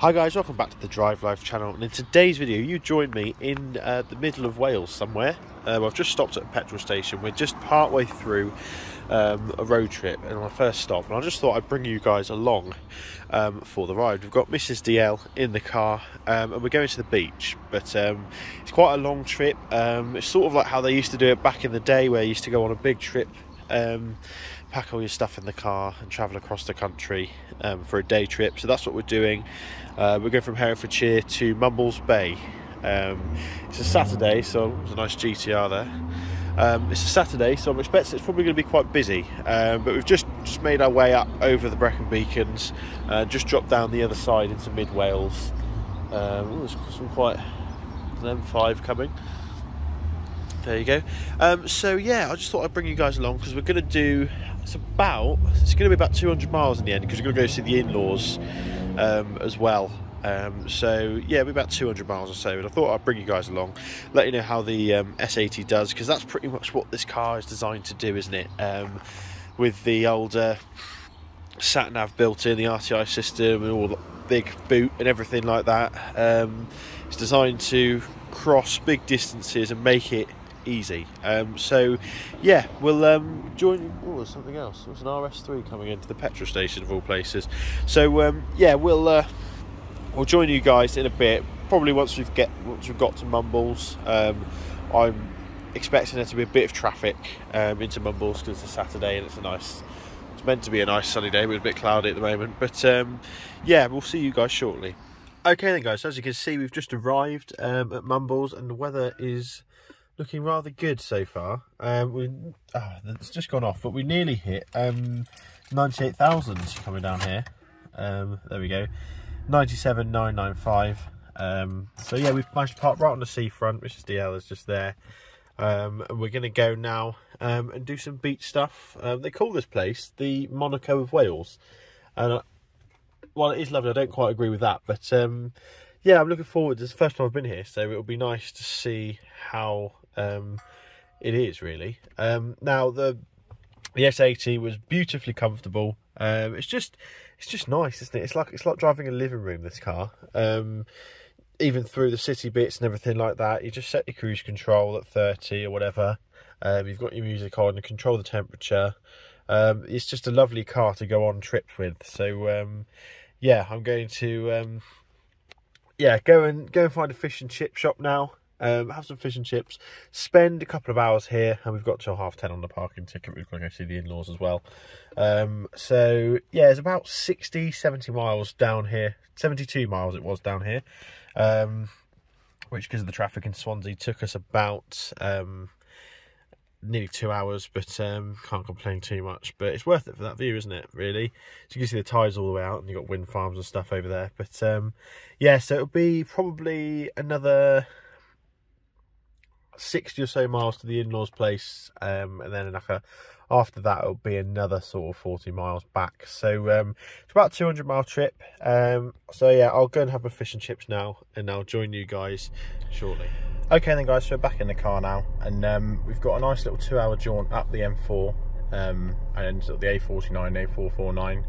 Hi guys, welcome back to the Drive Life channel, and in today's video you join me in the middle of Wales somewhere. I've just stopped at a petrol station. We're just part way through a road trip and our first stop, and I just thought I'd bring you guys along for the ride. We've got Mrs. DL in the car and we're going to the beach, but it's quite a long trip. It's sort of like how they used to do it back in the day, where you used to go on a big trip, pack all your stuff in the car and travel across the country for a day trip. So that's what we're doing. We're going from Herefordshire to Mumbles Bay. It's a Saturday, so there's a nice GTR there. It's a Saturday, so I'm expecting it's probably going to be quite busy, but we've just made our way up over the Brecon Beacons, just dropped down the other side into mid Wales. There's some quite an M5 coming. There you go. So yeah, I just thought I'd bring you guys along because we're going to do, it's going to be about 200 miles in the end, because we're going to go see the in-laws as well. So yeah, it'll be about 200 miles or so, and I thought I'd bring you guys along, let you know how the S80 does, because that's pretty much what this car is designed to do, isn't it? With the old sat-nav built in, the RTI system and all the big boot and everything like that. It's designed to cross big distances and make it easy. So yeah, we'll join. Oh, there's something else. There's an RS3 coming into the petrol station of all places. So yeah, we'll join you guys in a bit, probably once we've got to Mumbles. I'm expecting there to be a bit of traffic into Mumbles because it's a Saturday and it's meant to be a nice sunny day, but it's a bit cloudy at the moment. But yeah, we'll see you guys shortly. Okay then guys, so as you can see, we've just arrived at Mumbles and the weather is looking rather good so far. It's just gone off, but we nearly hit 98,000 coming down here. There we go, 97,995. So yeah, we've managed to park right on the seafront. Mrs. DL is just there, and we're going to go now and do some beach stuff. They call this place the Monaco of Wales, and while it is lovely, I don't quite agree with that, but yeah, I'm looking forward. This is the first time I've been here, so it'll be nice to see how it is really. Now the S80 was beautifully comfortable. It's just nice, isn't it? It's like driving a living room, this car. Even through the city bits and everything like that, you just set your cruise control at 30 or whatever. You've got your music on and control the temperature. It's just a lovely car to go on trips with. So yeah, I'm going to go and find a fish and chip shop now. Have some fish and chips, spend a couple of hours here, and we've got till 10:30 on the parking ticket. We've got to go see the in-laws as well. So yeah, it's about 70 miles down here, 72 miles it was down here, which, because of the traffic in Swansea, took us about nearly 2 hours, but can't complain too much. But it's worth it for that view, isn't it, really? So you can see the tides all the way out, and you've got wind farms and stuff over there. But yeah, so it'll be probably another 60 or so miles to the in-laws place, and then after that it'll be another sort of 40 miles back. So it's about a 200-mile trip. So yeah, I'll go and have my fish and chips now, and I'll join you guys shortly. Okay then guys, so we're back in the car now, and we've got a nice little 2-hour jaunt up the M4 and sort of the A49,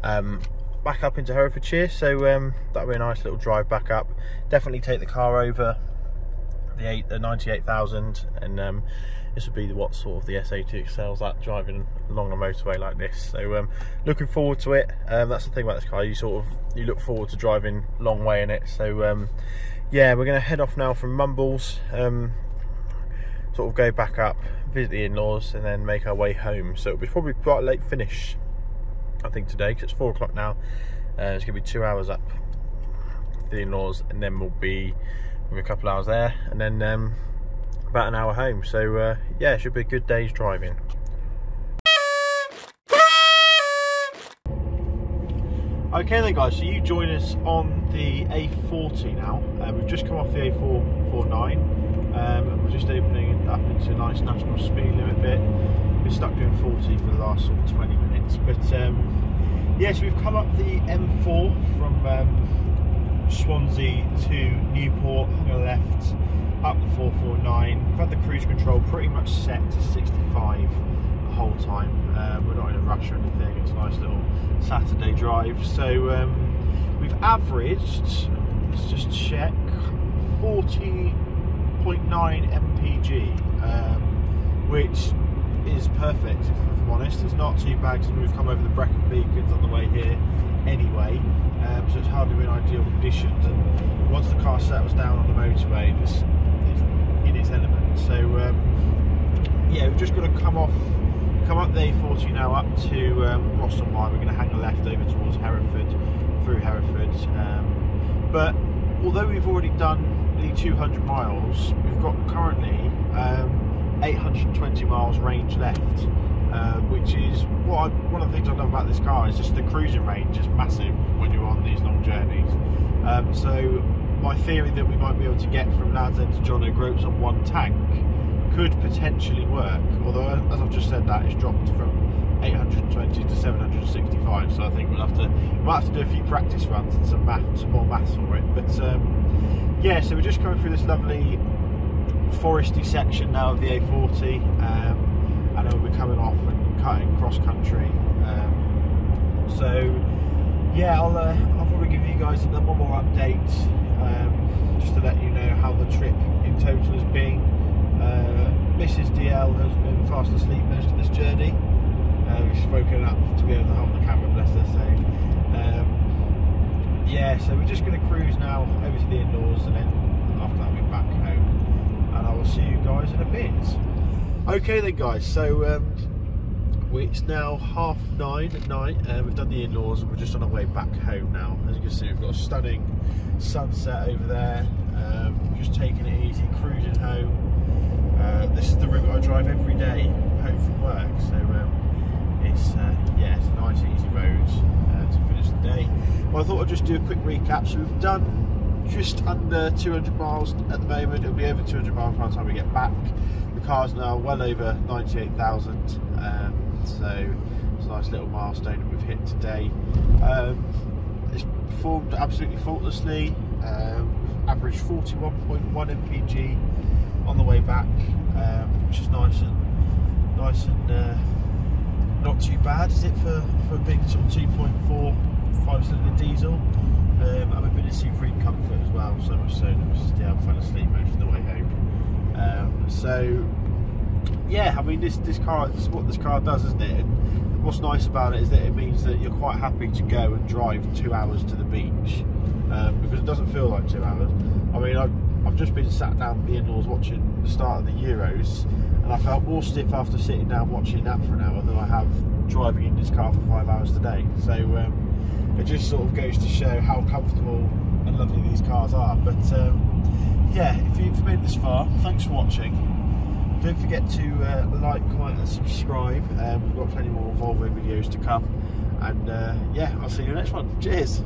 A449, back up into Herefordshire. So that'll be a nice little drive back up. Definitely take the car over the 98,000, and this would be what sort of the S80 excels at, driving along a motorway like this. So looking forward to it. That's the thing about this car, you look forward to driving a long way in it. So yeah, we're going to head off now from Mumbles, sort of go back up, visit the in-laws, and then make our way home. So it'll be probably quite a late finish, I think, today, because it's 4 o'clock now. It's going to be 2 hours up to the in-laws, and then we'll be a couple hours there, and then about an hour home. So yeah, it should be a good day's driving. Okay then guys, so you join us on the A40 now. We've just come off the A449, and we're just opening up into a nice national speed limit bit. We've stuck doing 40 for the last sort of 20 minutes, but yeah, so we've come up the M4 from Swansea to Newport, on the left, up the 449. We've had the cruise control pretty much set to 65 the whole time. We're not in a rush or anything. It's a nice little Saturday drive. So we've averaged, let's just check, 40.9 mpg, which is perfect if I'm honest. It's not too bad because we've come over the Brecon Beacons on the way here anyway, so it's hardly in ideal conditions, and once the car settles down on the motorway it's in its element. So yeah, we've just got to come up the A40 now up to Ross-on-Wye. We're going to hang a left over towards Hereford, through Hereford, but although we've already done the 200 miles, we've got currently 820 miles range left, which is one of the things I love about this car is just the cruising range is massive when you're on these long journeys. So my theory that we might be able to get from Land's End to John O'Groats on one tank could potentially work, although as I've just said that, it's dropped from 820 to 765, so I think we might have to do a few practice runs and some more maths for it. But yeah, so we're just going through this lovely foresty section now of the A40, and then we'll be coming off and cutting cross country. So yeah, I'll probably give you guys one more update, just to let you know how the trip in total has been. Mrs. DL has been fast asleep most of this journey. She's woken up to be able to hold the camera, bless her. So yeah, so we're just going to cruise now over to the in-laws, and then after that we're back home, and I will see you guys in a bit. Okay then guys, so it's now 9:30 at night, and we've done the in-laws and we're just on our way back home now. As you can see, we've got a stunning sunset over there. Just taking it easy, cruising home. This is the route I drive every day home from work, so it's yeah, it's a nice easy road to finish the day. Well, I thought I'd just do a quick recap. So we've done just under 200 miles at the moment. It'll be over 200 miles by the time we get back. The car's now well over 98,000, so it's a nice little milestone that we've hit today. It's performed absolutely faultlessly. Averaged 41.1 mpg on the way back, which is nice and not too bad, is it, for a big sort of 2.4 5-cylinder diesel. And we've been in supreme comfort as well, so much so that Mrs. DL fell asleep most of the way home. So yeah, I mean this car, this is what this car does, isn't it? And what's nice about it is that it means that you're quite happy to go and drive 2 hours to the beach, because it doesn't feel like 2 hours. I mean, I've just been sat down with the in-laws watching the start of the Euros, and I felt more stiff after sitting down watching that for an hour than I have driving in this car for 5 hours today. So it just sort of goes to show how comfortable and lovely these cars are. But yeah, if you've made this far, thanks for watching. Don't forget to like, comment and subscribe. We've got plenty more Volvo videos to come, and yeah, I'll see you in the next one. Cheers.